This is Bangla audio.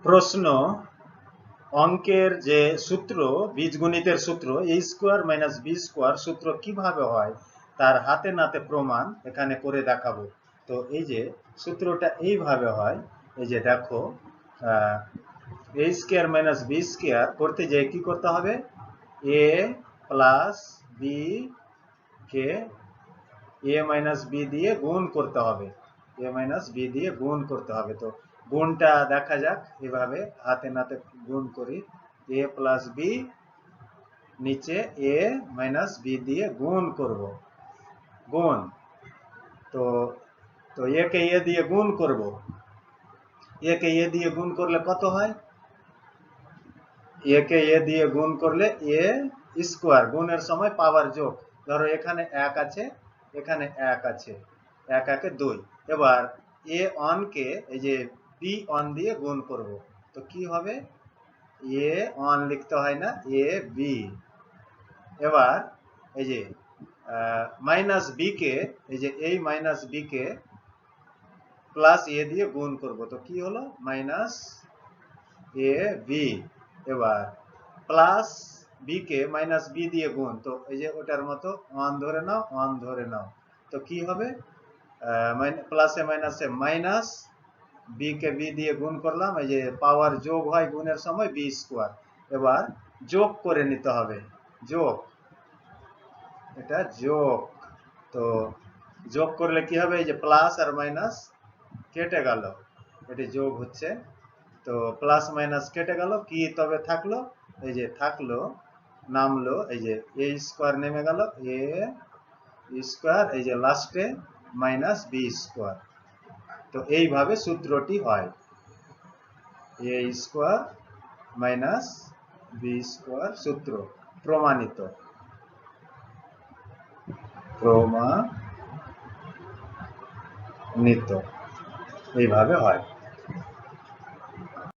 প্রশ্ন অঙ্কের যে সূত্র বীজগণিতের সূত্র a square minus b square সূত্র কিভাবে হয় তার হাতে নাতে প্রমাণ এখানে করে দেখাবো। তো এই যে সূত্রটা এইভাবে হয়, এই যে দেখো a square minus b square করতে যে কি করতে হবে, a plus b K a minus b দিয়ে গুণ করতে হবে, a মাইনাস b দিয়ে গুণ করতে হবে। তো গুণটা দেখা যাক, এভাবে হাতে নাতে গুণ করি, a প্লাস b নিচে a মাইনাস b দিয়ে গুণ করব, গুণ। তো তো a কে a দিয়ে গুণ করব, a কে a দিয়ে গুণ করলে কত হয়, a কে a দিয়ে গুণ করলে a স্কয়ার, গুণের সময় পাওয়ার যোগ, ধরো এখানে 1 আছে, এখানে 1 আছে, 1 একে 2। এবার a1 কে এই যে b1 দিয়ে গুণ করব, তো কি হবে, a1 লিখতে হয় না, ab। এবার এই যে মাইনাস b কে, এই যে এই minus b k plus a দিয়ে গুণ করব, তো কি হলো, মাইনাস ab। এবার প্লাস b কে মাইনাস b দিয়ে গুণ, তো এই যে ওটার মতো 1 ধরে নাও, 1 ধরে নাও, তো কি হবে, প্লাসে মাইনাসে মাইনাস, b কে b দিয়ে গুণ করলাম, এই যে পাওয়ার যোগ হয় গুণের সময় b স্কয়ার। এবার যোগ করে নিতে হবে, যোগ, এটা যোগ। তো যোগ করলে কি হবে, এই যে প্লাস আর মাইনাস কেটে গেল, এটি যোগ হচ্ছে, তো প্লাস মাইনাস কেটে গেল, কি তবে থাকলো, এই যে থাকলো, নামলো, এই যে a স্কয়ার নেমে গেল, a স্কয়ার, এই যে লাস্টে মাইনাস b স্কয়ার। তো এইভাবে সূত্রটি হয়, a square minus b square সূত্র প্রমাণিত, প্রমাণিত এইভাবে হয়।